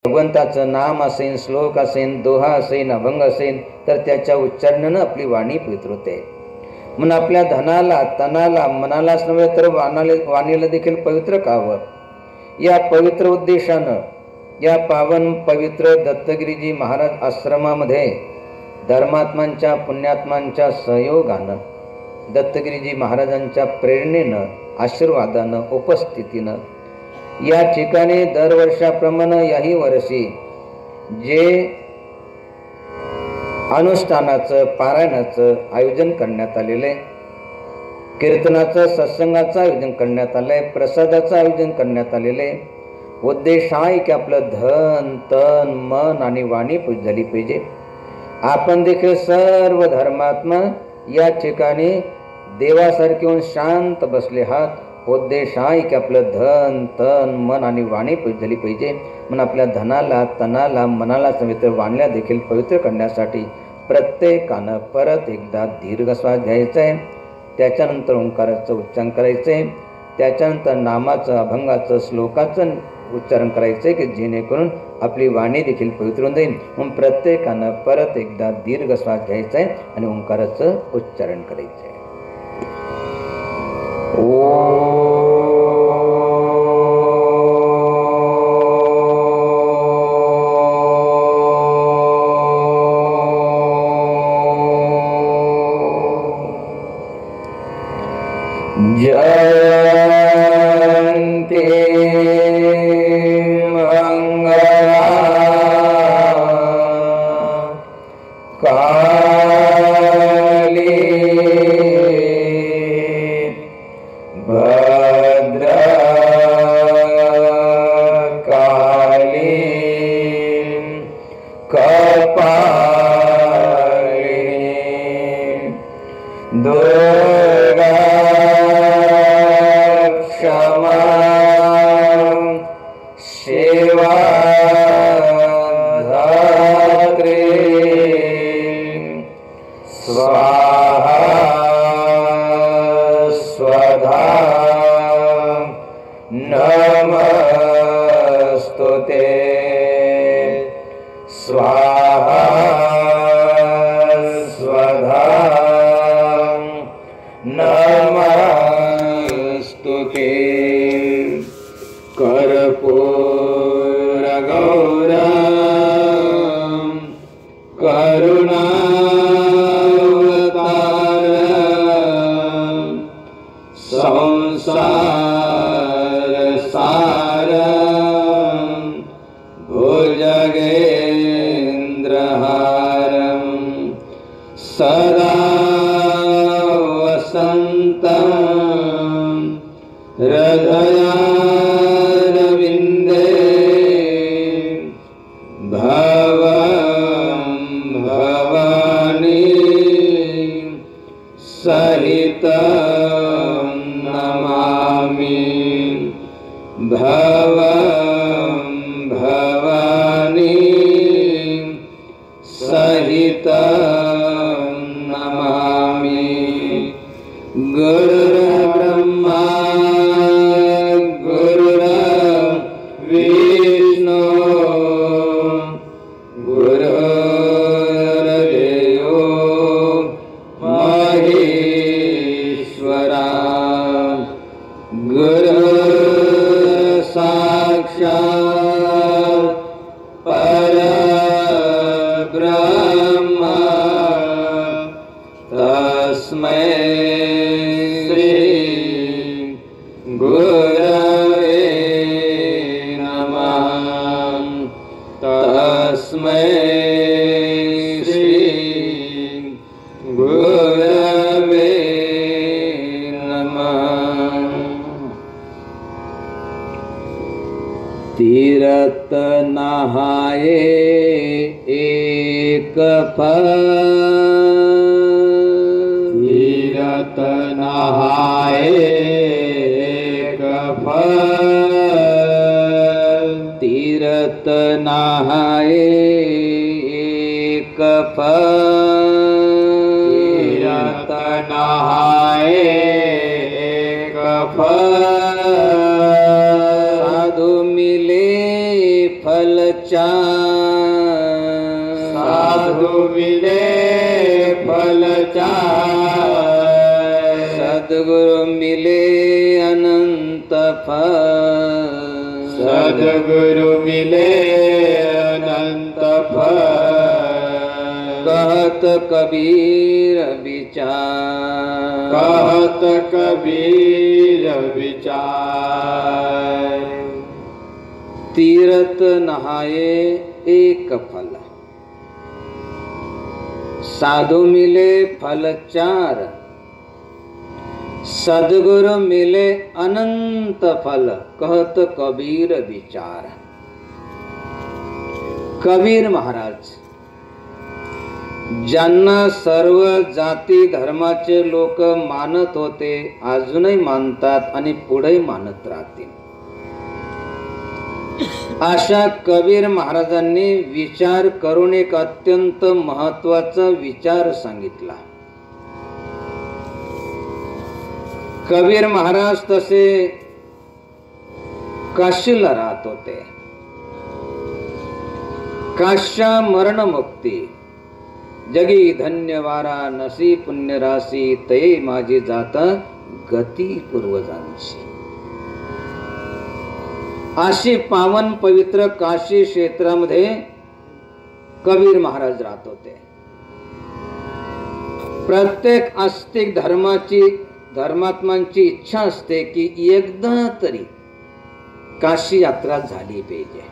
भगवंताचं नाम असेल, श्लोक असेल, दोहा असेल, अभंग असेल तर त्याच्या उच्चारणानं आपली वाणी पवित्र होते. म्हणून आपल्या धनाला, तनाला, मनालाच नव्हे तर वाणीला देखील पवित्र करावं या पवित्र उद्देशानं या पावन पवित्र दत्तगिरीजी महाराज आश्रमामध्ये धर्मात्मांच्या पुण्यात्मांच्या सहयोगानं, दत्तगिरीजी महाराजांच्या प्रेरणेनं, आशीर्वादानं, उपस्थितीनं या ठिकाणी दरवर्षाप्रमाणे याही वर्षी जे अनुष्ठानाचं, पारायणाचं आयोजन करण्यात आलेले, कीर्तनाचं, सत्संगाचं आयोजन करण्यात आलंय, प्रसादाचं आयोजन करण्यात आलेले. उद्देश आहे की आपलं धन, तन, मन आणि वाणी पूज झाली पाहिजे. आपण देखील सर्व धर्मात्मा या ठिकाणी देवासारखे होऊन शांत बसले आहात. उद्देश आहे की आपलं धन, तन, मन आणि वाणी पवित्र झाली पाहिजे. म्हणून आपल्या धनाला, तनाला, मनाला पवित्र, वाणीला देखील पवित्र करण्यासाठी प्रत्येकानं परत एकदा दीर्घ श्वास घ्यायचा आहे. त्याच्यानंतर ओंकाराचं उच्चारण करायचं आहे. त्याच्यानंतर नामाचं, अभंगाचं, श्लोकाचं उच्चारण करायचं आहे की जेणेकरून आपली वाणी देखील पवित्र होऊन जाईल. म्हणून प्रत्येकानं परत एकदा दीर्घ श्वास घ्यायचा आहे आणि ओंकाराचं उच्चारण करायचं आहे. जयंती मंगला काली भद्रकाली कपालिनी दुर्गा क्षमा शिवा धात्री स्वाहा स्वधा नमस्तुते स्वाहा स्वधा नमस्तुते. कर्पूर गौरम करुणावतारम संसार सारम भुजगेन्द्रहारम सदा वसन्तं हृदयारविन्दे भवं भवानी सहितं नमामि. भवं भवानी सहितं नमामि. गुरुर्ब्रह्मा गुरुर्विष्णु गुरुर्देवो महेश्वरा गुरुर्साक्षात् परब्रह्म तस्मै श्री गुरवे नमः. तस्मै श्री गुरवे नमः. तीरथ नहाए एक फल, तीरथ नहाए एक फल, तीरथ नहाए एक फल, तीरथ नहाए एक फल. साधु मिले फल चार, साधु मिले फल चार, सद्गुरु मिले अनंत फल, सद्गुरु मिले अनंत फल, कहत कबीर विचार, कहत कबीर विचार, तीरथ नहाए एक फल, साधु मिले फल चार, सद्गुरु मिले अनंत फल, कहत कबीर विचार। कबीर महाराज ज्यांना सर्व जाती धर्माचे लोक मानत होते, अजूनही मानतात आणि पुढे मानत राहतील, अशा कबीर महाराजांनी विचार करून एक अत्यंत महत्वाचा विचार सांगितला। कबीर महाराज तसे काशीला राहत होते। काश्या मरण मुक्ती, जगी धन्य वाराणसी, पुण्य राशी तये माझी जाता गती पूर्वजांची। अशी पावन पवित्र काशी क्षेत्रामध्ये कबीर महाराज राहत होते। प्रत्येक आस्तिक धर्मात्मांची इच्छा असते की एकदा तरी काशी यात्रा झाली पाहिजे।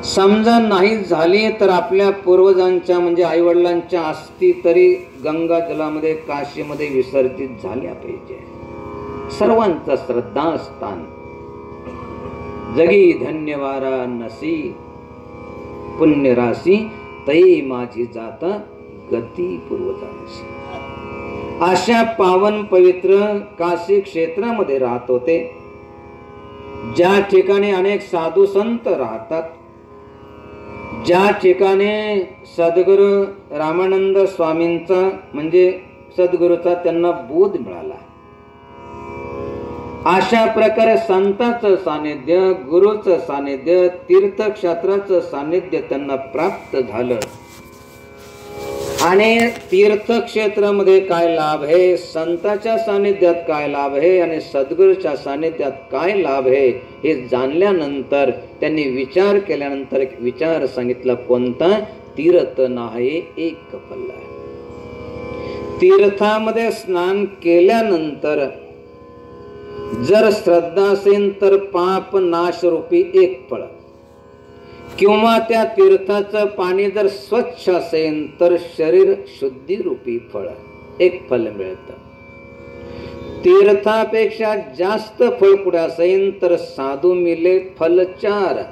समजा नाही झाली तर आपल्या पूर्वजांच्या म्हणजे आईवडिलांच्या अस्थी तरी गंगा जलामध्ये काशीमध्ये विसर्जित झाल्या पाहिजे। सर्वांचं श्रद्धास्थान जगी धन्य वाराणसी, पुण्य राशी तई माझी जाता गती पूर्वजांची। अशा पावन पवित्र काशी क्षेत्रामध्ये राहत होते, ज्या ठिकाणी अनेक साधू संत राहतात, ज्या ठिकाणी सद्गुरु रामानंद स्वामींचा म्हणजे सद्गुरूचा त्यांना बोध मिळाला। अशा प्रकारे संतांचं सानिध्य, गुरुचं सानिध्य, तीर्थक्षेत्राचं सानिध्य त्यांना प्राप्त झालं। आणि तीर्थक्षेत्रामध्ये काय लाभ आहे, संतांच्या सानिध्यात काय लाभ आहे आणि सद्गुरूच्या सानिध्यात काय लाभ आहे हे जाणल्यानंतर त्यांनी विचार केल्यानंतर एक विचार सांगितला, कोणता? तीर्थ नाही एक फल। तीर्थामध्ये स्नान केल्यानंतर जर श्रद्धा असेल तर पाप नाश रूपी एक फळ, किंवा त्या तीर्थाचं पाणी जर स्वच्छ असेल तर शरीर शुद्धी रूपी फळ एक फल मिळतं। तीर्थापेक्षा जास्त फळ कुठे असेल तर साधू मिले फल चार,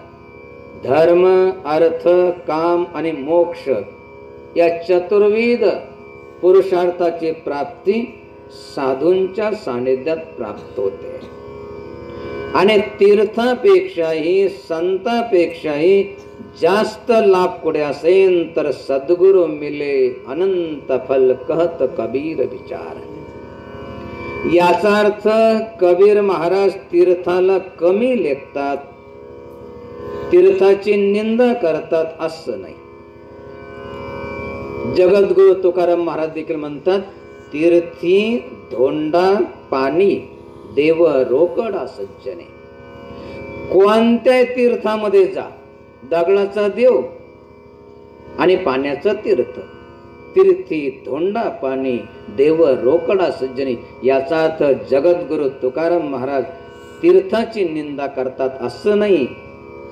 धर्म अर्थ काम आणि मोक्ष या चतुर्विध पुरुषार्थाची प्राप्ती साधूंच्या सानिध्यात प्राप्त होते। आणि तीर्थापेक्षाही संतापेक्षाही जास्त लाभ कुठे असेल तर सद्गुरु मिले अनंत फल, कहत कबीर विचार। याचा अर्थ कबीर महाराज तीर्थाला कमी लेखतात, तीर्थाची निंदा करतात असं नाही। जगद्गुरु तुकाराम महाराज देखील म्हणतात, तीर्थी धोंडा पाणी देव रोकडा सज्जने। कोणत्या तीर्थामध्ये जा, दगडाचा देव आणि पाण्याचा तीर्थ, तीर्थी धोंडा पाणी देव रोकडा सज्जने। याचा अर्थ जगद्गुरु तुकाराम महाराज तीर्थाची निंदा करतात असं नाही,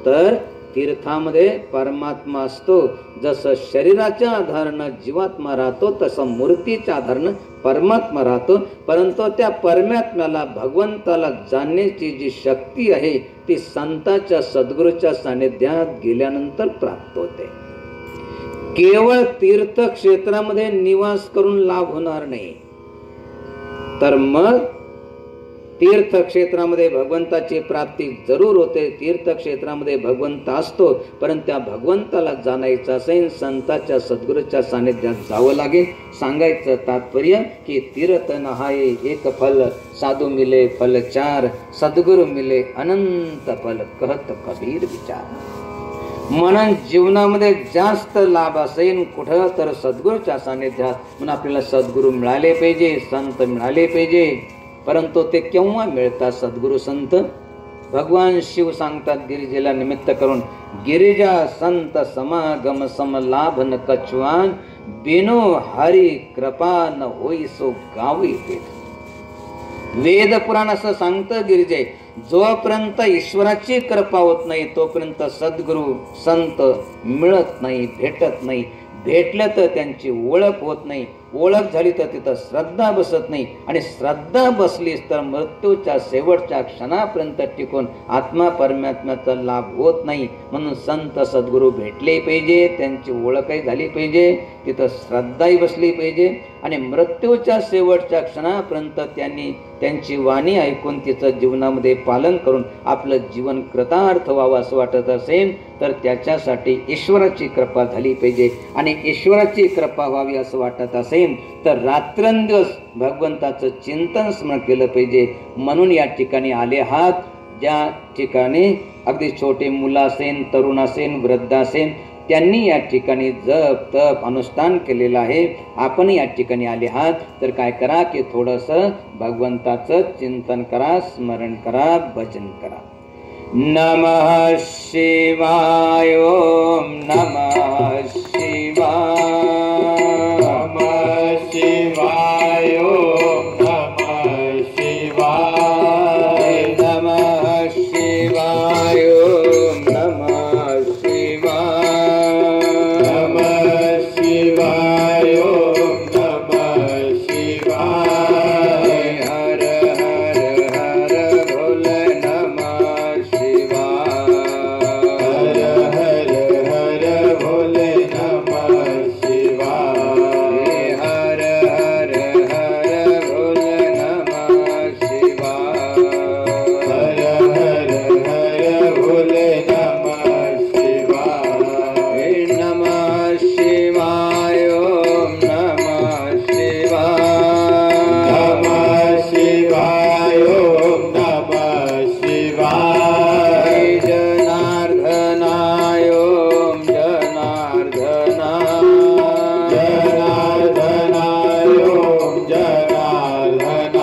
तर तीर्थामध्ये परमात्मा असतो। जसं शरीराच्या आधारानं जीवात्मा राहतो तसं मूर्तीच्या आधारानं परमात्मा राहतो, परंतु त्या परमात्म्याला भगवंताला जाणण्याची जी शक्ती आहे ती संतांच्या सद्गुरूच्या सानिध्यात गेल्यानंतर प्राप्त होते। केवळ तीर्थक्षेत्रामध्ये निवास करून लाभ होणार नाही, तर मग तीर्थक्षेत्रामध्ये भगवंताची प्राप्ती जरूर होते। तीर्थक्षेत्रामध्ये भगवंत असतो, परंतु त्या भगवंताला जाणायचं असेल संतांच्या सद्गुरूच्या सानिध्यात जावं लागेल। सांगायचं तात्पर्य की तीर्थ नहाये एक फल, साधू मिले फल चार, सद्गुरु मिले अनंत फल, कहत कबीर विचार। म्हणून जीवनामध्ये जास्त लाभ असेल कुठं तर सद्गुरूच्या सानिध्यात. म्हणून आपल्याला सद्गुरू मिळाले पाहिजे, संत मिळाले पाहिजे. परंतु ते केव्हा मिळतात सद्गुरू संत? भगवान शिव सांगतात गिरिजेला निमित्त करून, गिरिजा संत समागम समलाभ न कछवान, बिनो हरी कृपा न होई सो गावी पेठ. वेद पुराण असं सांगतं गिरिजे, जोपर्यंत ईश्वराची कृपा होत नाही तोपर्यंत सद्गुरू संत मिळत नाही, भेटत नाही. भेटलं तर त्यांची ओळख होत नाही, ओळख झाली तर तिथं श्रद्धा बसत नाही, आणि श्रद्धा बसलीच तर मृत्यूच्या शेवटच्या क्षणापर्यंत टिकून आत्मा परमात्म्याचा लाभ होत नाही. म्हणून संत सद्गुरू भेटले पाहिजे, त्यांची ओळखही झाली पाहिजे, तिथं श्रद्धाही बसली पाहिजे, आणि मृत्यूच्या शेवटच्या क्षणापर्यंत त्यांची वाणी ऐकून तिचं जीवनामध्ये पालन करून आपलं जीवन कृतार्थ व्हावं असं वाटत असेल तर त्याच्यासाठी ईश्वराची कृपा झाली पाहिजे. आणि ईश्वराची कृपा व्हावी असं वाटत असेल तर रात्रंदिवस भगवंताचं चिंतन स्मरण केलं पाहिजे. म्हणून या ठिकाणी आले आहात. ज्या ठिकाणी अगदी छोटे मुलं असेल, तरुण असेल, वृद्ध असेल, त्यांनी या ठिकाणी जप तप अनुष्ठान केलेलं आहे. आपण या ठिकाणी आले आहात तर काय करा की थोडंसं भगवंताचं चिंतन करा, स्मरण करा, भजन करा. नमः शिवाय. ओम नमः शिवाय. नमः शिवाय. ओम नमः शिवाय. नमः शिवाय. ओम नमः शिवाय. नमः शिवाय. ओम नमः शिवाय. हर हर हर भोले नमः शिवाय. हर हर हर भोले नमः शिवाय. हर हर हर भोले नमः शिवाय. हर हर हर भोले नमः शिवाय. नमः शिवाय. ओम नमः शिवाय. नमः शिवाय. ओम नमः शिवाय. जनार्दनाय. ओम जनार्दनाय. जनार्दनाय. ओम जनार्दनाय.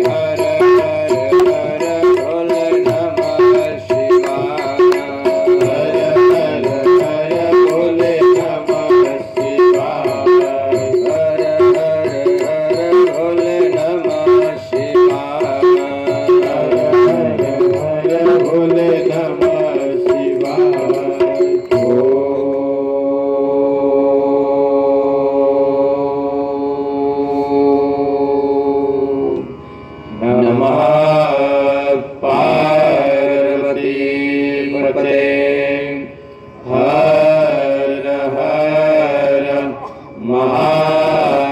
हर हर हर भोले नमः शिवाय. हर हर हर भोले नमः शिवाय. हर हर हर भोले नमः शिवाय. हर हर हर भोले नमः शिवाय. नमः पार्वती पते. हर हर महादेव.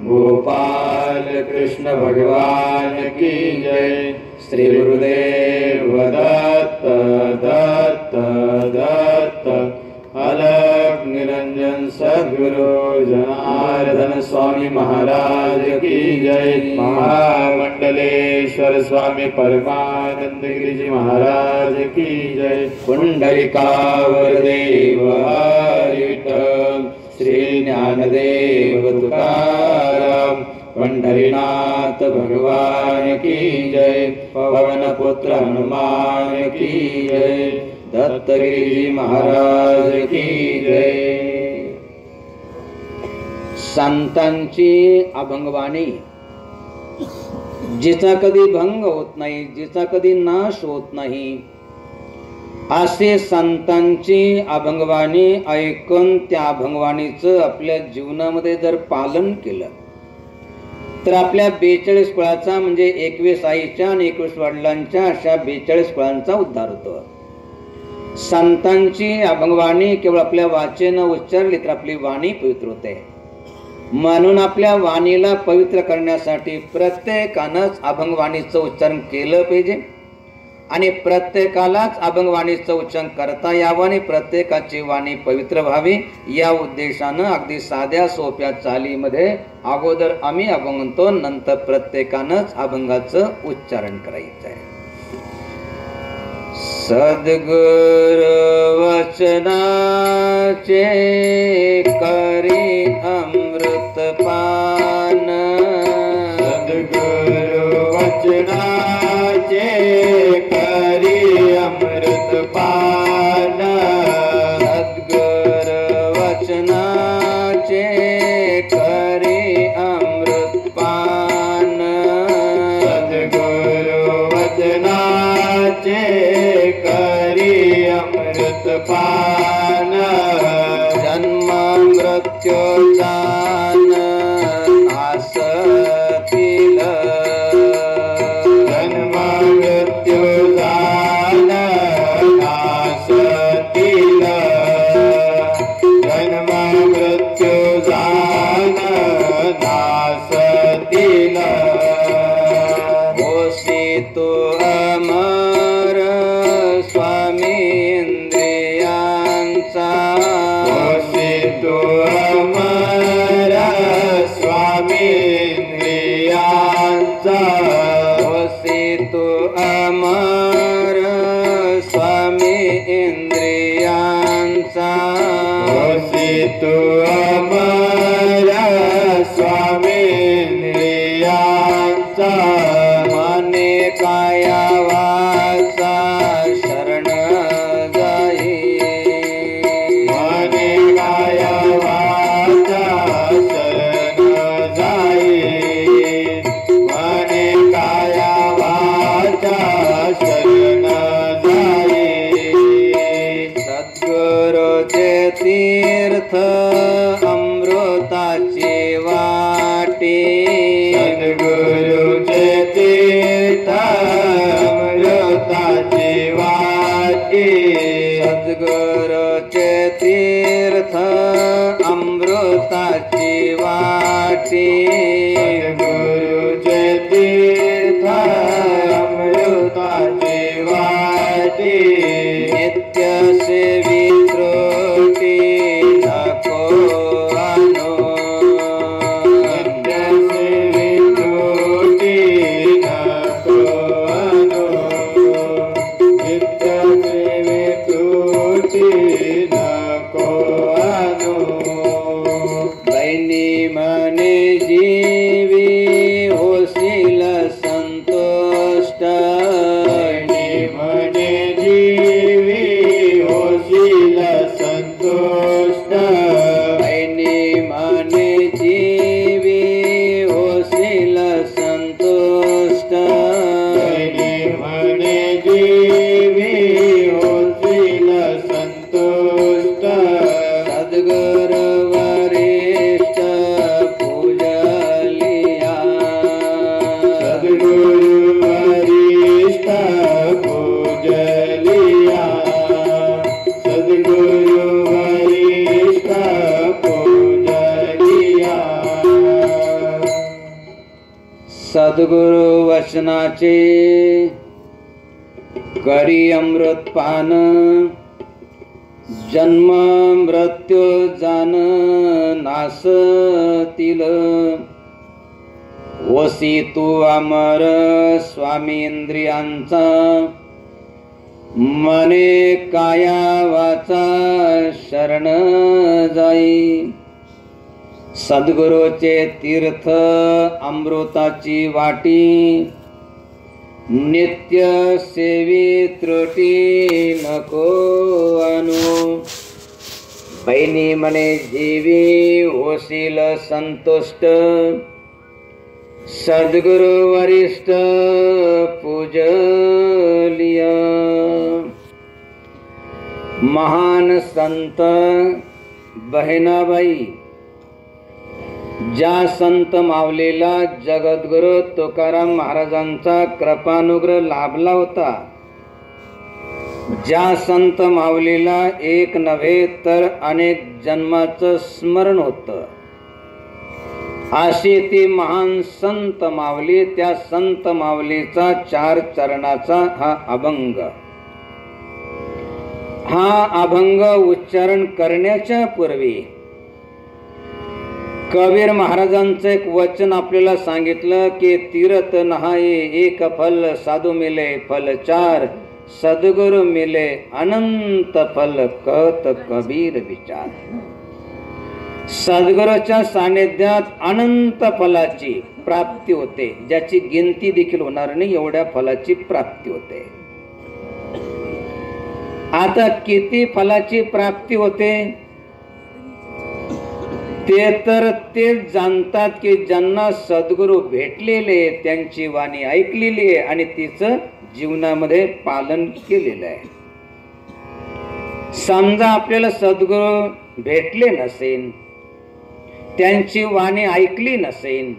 गोपाल कृष्ण भगवान की जय. श्री गुरुदेव दत्त दत्त दत्त. अलग निरंजन सद्गुरु जनार्दन स्वामी महाराज की जय. महामंडलेश्वर स्वामी परमानंद गिरिजी महाराज की जय. पुंडलिकावर देव विठ्ठल. श्री ज्ञानदेव तुकाराम पंढरीनाथ भगवान की जय. पवनपुत्र हनुमान की जय. दत्तगिरी महाराज की जय. संतांची अभंगवाणी जिचा कधी भंग होत नाही, जिचा कधी नाश होत नाही, असे संतांची अभंगवाणी ऐकून त्या अभंगवाणीचं आपल्या जीवनामध्ये जर पालन केलं तर आपल्या 42 कुळाचा म्हणजे 21 आईच्या आणि 21 वडिलांच्या अशा 42 कुळांचा उद्धार होतो. संतांची अभंगवाणी केवळ आपल्या वाचेनं उच्चारली तर आपली वाणी पवित्र होते. म्हणून आपल्या वाणीला पवित्र करण्यासाठी प्रत्येकानंच अभंगवाणीचं उच्चारण केलं पाहिजे आणि प्रत्येकालाच अभंगवाणीचं उच्चारण करता यावं आणि प्रत्येकाची वाणी पवित्र व्हावी या उद्देशानं अगदी साध्या सोप्या चालीमध्ये अगोदर आम्ही अभंग म्हणतो, नंतर प्रत्येकानंच अभंगाचं उच्चारण करायचं आहे. सद्गुरु वचनाचे करी अमृत पान, सद्गुरु वचनाचे करी अमृत पान, सद्गुरु वचनाचे करी अमृत पान, सद्गुरु वचनाचे करी अमृत पान, जन्म मृत्यू जान नासतील, जन्म मृत्यू जान नासतील, जन्म मृत्यू जान नासतील, होसी तो अमर स्वामी इंद्रियांचा, होसी तू अमर स्वामी इंद्रियांचा, होसी तो अमर स्वामी इंद्रियांचा, होसी तू अमर स्वामी इंद्रियांचा, मने काया वाचा शरण जाई, मने काया वाचा शरण जाई, मने काया वाचा शरण जाई, सद्गुरुचे तीर्थ अमृताची वाटी, सद्गुरुचे तीर्थ अमृताची वाटी, सद्गुरुचे तीर्थ अमृताची वाटी, सद्गुरुचे तीर्थ अमृताची वाटी, नित्य सेवी त्रुटी नको आणू, नित्य सेवी त्रुटी नको आणू, नित्य सेवी त्रुटी नको आणू, बहिणी म्हणे जीवी होशील संतुष्ट, बहिणी म्हणे जीवी होशील संतुष्ट, बहिणी म्हणे जीवी होशील संतुष्ट, बहिणी म्हणे जीवी होशील संतुष्ट, सद्गुरु वरिष्ठ पूजलिया, सद्गुरु वरिष्ठ पूजलिया, सद्गुरु वरिष्ठ पूजलिया, सद्गुरु वचनाचे करी अमृत पान, जन्म मृत्यू जान नासतील, वसी तू अमर स्वामी इंद्रियांचा, मने काया वाचा शरण जाई, सद्गुरूचे तीर्थ अमृताची वाटी, नित्य सेवी त्रुटी नको आणू, बहिणी म्हणे जीवी होशील संतुष्ट, सद्गुरु वरिष्ठ पूजलिया, महान संत बहिणाबाई ज्या संत मावलेला जगद्गुरु तुकाराम महाराजांचा कृपानुग्रह लाभला होता, ज्या संत मावलीला एक नव्हे तर अनेक जन्माचं स्मरण होतं, अशी ती महान संत मावली, त्या संत मावलीचा 4 चरणाचा हा अभंग. हा अभंग उच्चारण करण्याच्या पूर्वी कबीर महाराजांचं एक वचन आपल्याला सांगितलं की तीरथ नहाये एक फल साधू मिले फल 4, सद्गुरु मिले अनंत फल कहत कबीर विचार. सद्गुरूच्या सानिध्यात अनंत फलाची प्राप्ती होते, ज्याची गिनती देखील होणार नाही एवढ्या फलाची प्राप्ती होते. आता किती फलाची प्राप्ती होते ते तर तेच जाणतात की ज्यांना सद्गुरू भेटलेले, त्यांची वाणी ऐकलेली आहे आणि तिचं जीवनामध्ये पालन केलेलं आहे. समजा आपल्याला सद्गुरू भेटले नसेल, त्यांची वाणी ऐकली नसेल,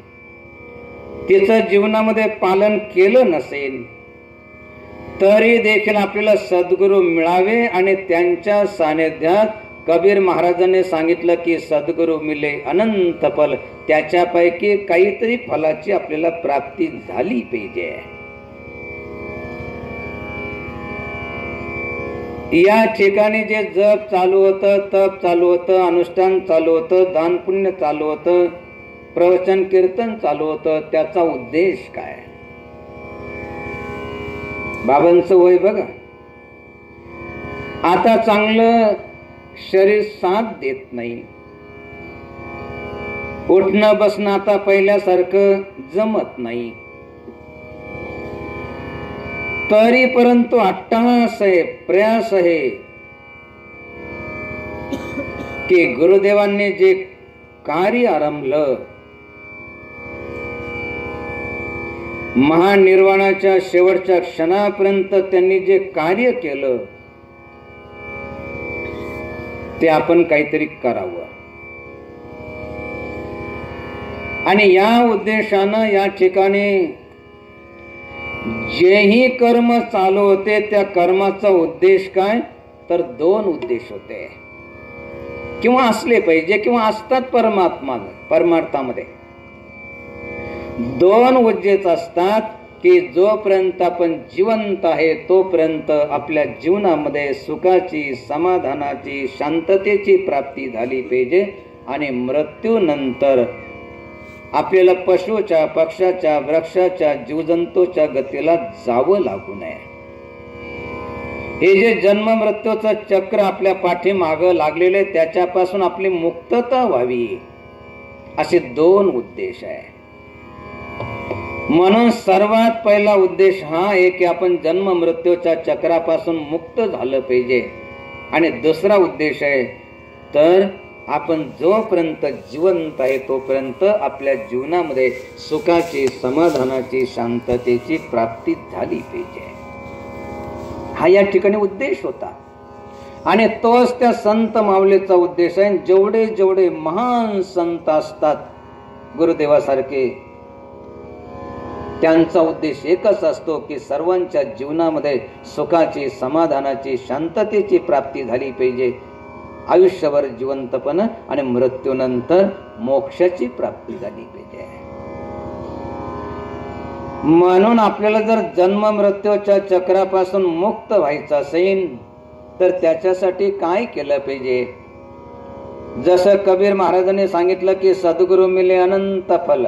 तिचं जीवनामध्ये पालन केलं नसेल, तरी देखील आपल्याला सद्गुरू मिळावे आणि त्यांच्या सानिध्यात कबीर महाराजांनी सांगितलं की सद्गुरू मिले अनंत फल, त्याच्यापैकी काहीतरी फलाची आपल्याला प्राप्ती झाली पाहिजे. या ठिकाणी जे जप चालू होतं, तप चालू होतं, अनुष्ठान चालू होतं, दान पुण्य चालू होतं, प्रवचन कीर्तन चालू होतं, त्याचा उद्देश काय? बाबांचं वय बघा, आता चांगलं शरीर साथ देत नाही, उठणं बसणं आता पहिल्यासारखं जमत नाही, तरी परंतु अट्टहास आहे, प्रयास आहे की गुरुदेवांनी जे कार्य आरंभलं, महानिर्वाणाच्या शेवटच्या क्षणापर्यंत त्यांनी जे कार्य केलं ते आपण काहीतरी करावं. आणि या उद्देशानं या ठिकाणी जेही कर्म चालू होते त्या कर्माचा उद्देश काय, तर दोन उद्देश होते किंवा असले पाहिजे किंवा असतात. परमार्थामध्ये दोन उद्देश असतात की जोपर्यंत आपण जिवंत आहे तोपर्यंत आपल्या जीवनामध्ये सुखाची, समाधानाची, शांततेची प्राप्ती झाली पाहिजे आणि मृत्यूनंतर आपल्याला पशुच्या, पक्षाच्या, वृक्षाच्या, जीवजंतूच्या गतीला जावं लागू नये. हे जे जन्म मृत्यूचं चक्र आपल्या पाठीमागं लागलेले त्याच्यापासून आपली मुक्तता व्हावी, असे दोन उद्देश आहे. म्हणून सर्वात पहिला उद्देश हा आहे की आपण जन्म मृत्यूच्या चक्रापासून मुक्त झालं पाहिजे. आणि दुसरा उद्देश आहे तर आपण जोपर्यंत जिवंत आहे तोपर्यंत आपल्या जीवनामध्ये सुखाची, समाधानाची, शांततेची प्राप्ती झाली पाहिजे. हा या ठिकाणी उद्देश होता आणि तोच त्या संत माऊलीचा उद्देश आहे. जेवढे जेवढे महान संत असतात गुरुदेवासारखे, त्यांचा उद्देश एकच असतो की सर्वांच्या जीवनामध्ये सुखाची, समाधानाची, शांततेची प्राप्ती झाली पाहिजे, आयुष्यभर जिवंतपण आणि मृत्यूनंतर मोक्षाची प्राप्ती झाली पाहिजे. म्हणून आपल्याला जर जन्म मृत्यूच्या चक्रापासून मुक्त व्हायचं असेल तर त्याच्यासाठी काय केलं पाहिजे? जसं कबीर महाराजांनी सांगितलं की सद्गुरू मिले अनंत फल,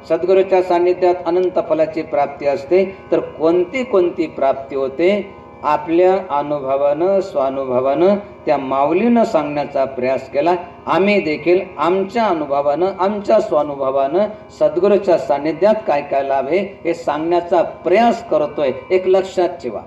सद्गुरूच्या सानिध्यात अनंत फलाची प्राप्ती असते. तर कोणती कोणती प्राप्ती होते? आपल्या अनुभवानं, स्वानुभवानं त्या माऊलीनं सांगण्याचा प्रयास केला. आम्ही देखील आमच्या अनुभवानं, आमच्या स्वानुभवानं सद्गुरूच्या सानिध्यात काय काय लाभ आहे हे सांगण्याचा प्रयास करतोय. एक लक्षात ठेवा,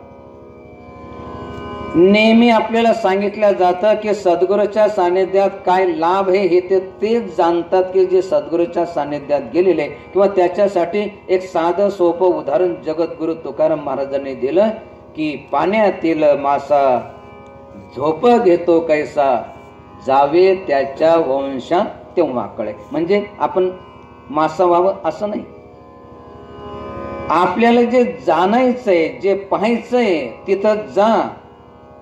नेहमी आपल्याला सांगितलं जातं की सद्गुरूच्या सानिध्यात काय लाभ आहे हे तेच जाणतात की जे सद्गुरूच्या सानिध्यात गेलेले. किंवा त्याच्यासाठी एक साधं सोपं उदाहरण जगद्गुरु तुकाराम महाराजांनी दिलं की पाण्यातील मासा झोप घेतो कैसा, जावे त्याच्या वंशा तेव्हा कळे. म्हणजे आपण मासा व्हावं असं नाही, आपल्याला जे जाणायचंय, जे पाहायचंय तिथं जा.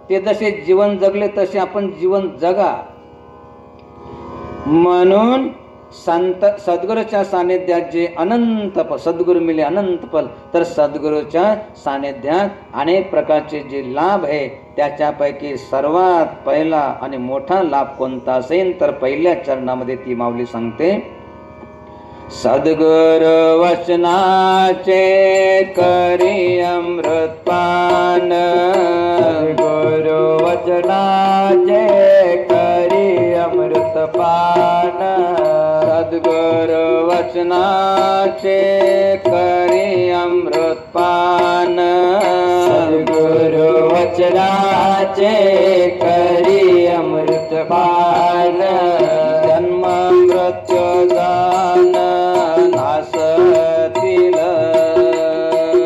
ते जसे जीवन जगले तसे आपण जीवन जगा. म्हणून सद्गुरूच्या सानिध्यात जे अनंत सद्गुरू मिले अनंत फल, तर सद्गुरूच्या सानिध्यात अनेक प्रकारचे जे लाभ आहे त्याच्यापैकी सर्वात पहिला आणि मोठा लाभ कोणता असेल तर पहिल्या चरणामध्ये ती माऊली सांगते, सद्गुरु वचनाचे करी अमृतपान, गुरु वचनाचे करी अमृतपान, सद्गुरु वचनाचे करी अमृतपान, गुरु वचनाचे करी अमृतपान, जन्म मृत्यू जान नासतील,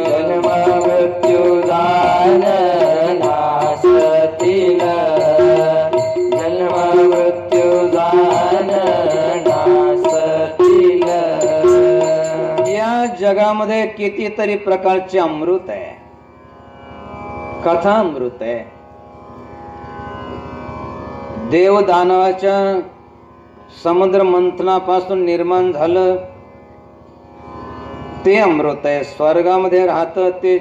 जन्म मृत्यू जान नासतील, जन्म मृत्यू जान नासतील. या जगामध्ये कितीतरी प्रकारचे अमृत आहे, कथा अमृत आहे. देवदानवाच्या समुद्र मंथनापासून निर्माण झालं ते अमृत आहे. स्वर्गामध्ये राहतं ते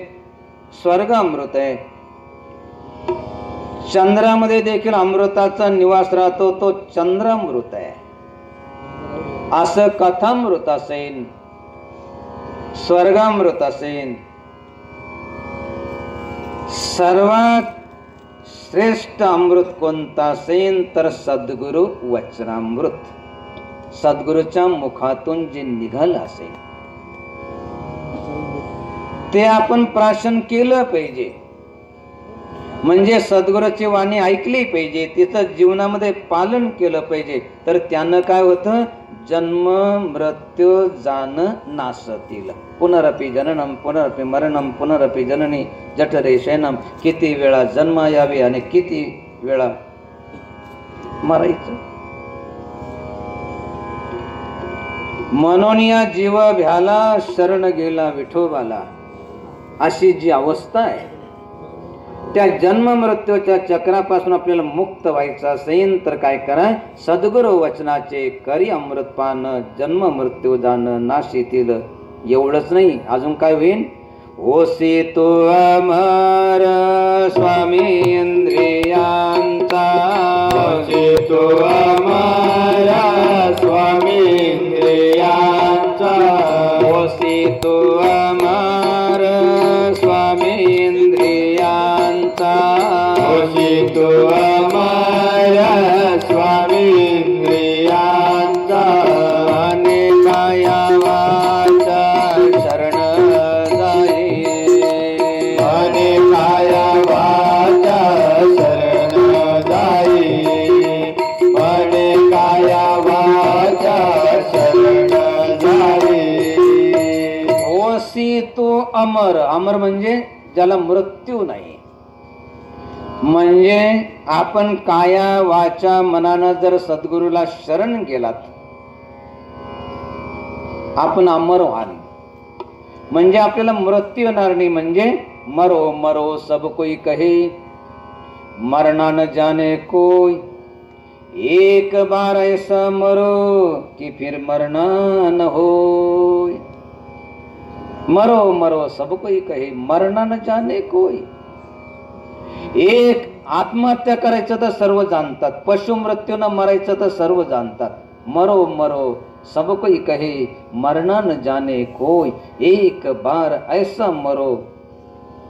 स्वर्ग अमृत आहे. चंद्रामध्ये देखील अमृताचा निवास राहतो, तो चंद्रामृत आहे. असं कथामृत असेल, स्वर्गामृत असेल. सर्वात श्रेष्ठ अमृत कोणता असेल तर सद्गुरु वचनामृत, सद्गुरूच्या मुखातून जे निघालं असेल ते आपण प्राशन केलं पाहिजे. म्हणजे सद्गुरूची वाणी ऐकली पाहिजे, तिचं जीवनामध्ये पालन केलं पाहिजे. तर त्यानं काय होतं, जन्म मृत्यू जाण नासतील. पुनरपि जननम पुनरपि मरणम पुनरपि जननी जठरे शयनम. किती वेळा जन्म यावे आणि किती वेळा मरायचं. म्हणून या जीव भ्याला शरण गेला विठोबाला, अशी जी अवस्था आहे त्या जन्म मृत्यूच्या चक्रापासून आपल्याला मुक्त व्हायचं असेल तर काय करा, सद्गुरु वचनाचे करी अमृतपान, जन्म मृत्यू जाण नाशीतील. एवढंच नाही, अजून काय होईल, ओसी तो अमर स्वामी इंद्रियांचा, ओसी तो अमर स्वामी इंद्रियांचा, ओसी तो अमर स्वामी इंद्रियांचा, ओसी तो अमर स्वामी इंद्रियांचा, अनेकाया वाचा शरण जाई, अनेकाया वाचा शरण जाई, अनेकाया वाचा शरण जाई. ओसी तो अमर, अमर म्हणजे ज्याला मृत्यू नाही. म्हणजे आपण काया वाचा मनानं जर सद्गुरूला शरण गेलात, आपण अमर व्हाल. म्हणजे आपल्याला मृत्यू येणार नाही. म्हणजे मरो मरो सब कोई कहे, मरना न जाने कोई, एक बार ऐसा मरो कि फिर मरना न होय. मरो मरो सब कोई कहे, मरना न जाने कोई. एक आत्महत्या करायचं तर सर्व जाणतात, पशु मृत्यूनं मरायचं तर सर्व जाणतात. मरो मरो सब कोई कहे, मरना न जाने कोई, एक बार ऐसा मरो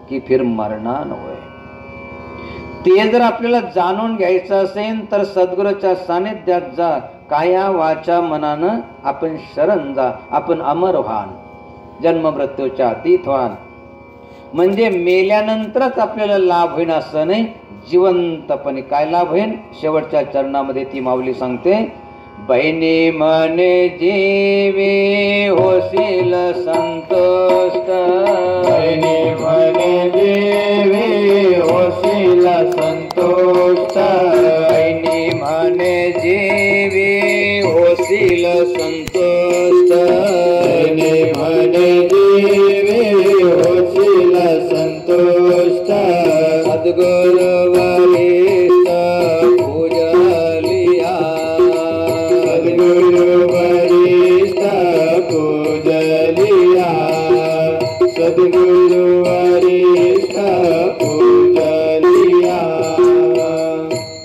कि फिर मरना न होय. ते जर आपल्याला जाणून घ्यायचं असेल तर सद्गुरूच्या सानिध्यात जा, काया वाचा मनानं आपण शरण जा, आपण अमर व्हान, जन्म मृत्यूच्या अतीत व्हान. म्हणजे मेल्यानंतरच आपल्याला लाभ होईल असं नाही, जिवंतपणे काय लाभ होईल. शेवटच्या चरणामध्ये ती माऊली सांगते, बहिणी मने जीवे होशील संतुष्ट, बहिणी म्हणे देवे होशील संतुष्ट, बहिणी म्हणे जीवे होशील संतुष्ट, बहिणी म्हणे देवे होशील संतुष्ट. सद्गुरु वरिष्ठ पूजलिया, सद्गुरु वरिष्ठ पूजलिया, सद्गुरु वरिष्ठ पूजलिया.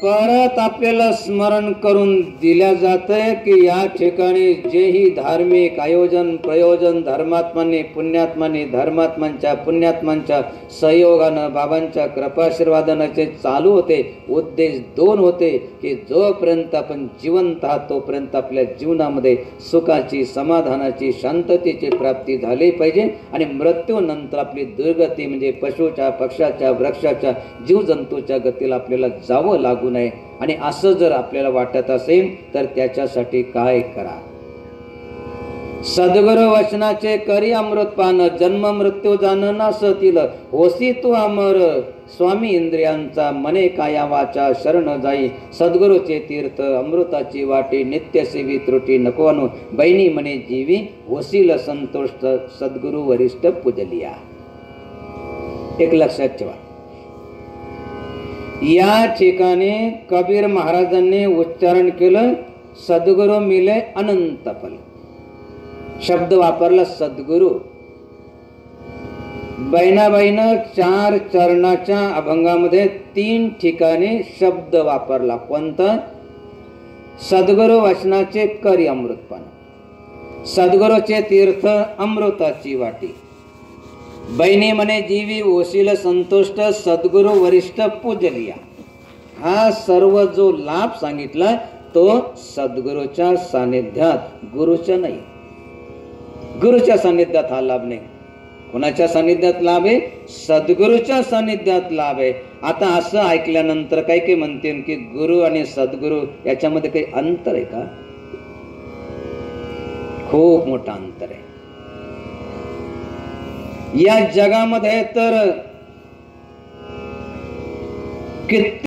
पर सतत आपल्याला स्मरण करून दिल्या जातंय की या ठिकाणी जेही धार्मिक आयोजन प्रयोजन धर्मात्मांनी पुण्यात्मांनी धर्मात्मांच्या पुण्यात्मांच्या सहयोगानं बाबांच्या कृपाशीर्वादानं जे चालू होते उद्देश दोन होते की जोपर्यंत आपण जिवंत आहात तोपर्यंत आपल्या जीवनामध्ये सुखाची समाधानाची शांततेची प्राप्ती झाली पाहिजे आणि मृत्यूनंतर आपली दुर्गती म्हणजे पशुच्या पक्षाच्या वृक्षाच्या जीवजंतूच्या गतीला आपल्याला जावं लागू नये आणि असं जर आपल्याला वाटत असेल तर त्याच्यासाठी काय करा. सद्गुरु वचनाचे करी अमृतपान जन्म मृत्यू जाण नासतील होसी तू अमर स्वामी इंद्रियांचा मने काया वाचा शरण जाई सद्गुरूचे तीर्थ अमृताची वाटी नित्य सेवी त्रुटी नको अनु बहिणी मने जीवी होसील संतोष सद्गुरु वरिष्ठ पूजलिया. एक लक्षात ठेवा, या ठिकाणी कबीर महाराजांनी उच्चारण केलं सद्गुरु मिले अनंत फल. शब्द वापरला सद्गुरु. बहिणाबाईनं 4 चरणाच्या अभंगामध्ये 3 ठिकाणी शब्द वापरला. कोणता? सद्गुरु वचनाचे करी अमृतपान, सद्गुरूचे तीर्थ अमृताची वाटी, बहिणी मने जीवी ओशील संतुष्ट सद्गुरु वरिष्ठ पूजलिया. हा सर्व जो लाभ सांगितला तो सद्गुरूच्या सानिध्यात, गुरुच्या नाही. गुरुच्या सानिध्यात हा लाभ नाही. कोणाच्या सानिध्यात लाभ आहे? सद्गुरूच्या सानिध्यात लाभ आहे. आता असं ऐकल्यानंतर काही म्हणतील की गुरु आणि सद्गुरू याच्यामध्ये काही अंतर आहे का? खूप मोठं अंतर आहे. या जगामध्ये तर किती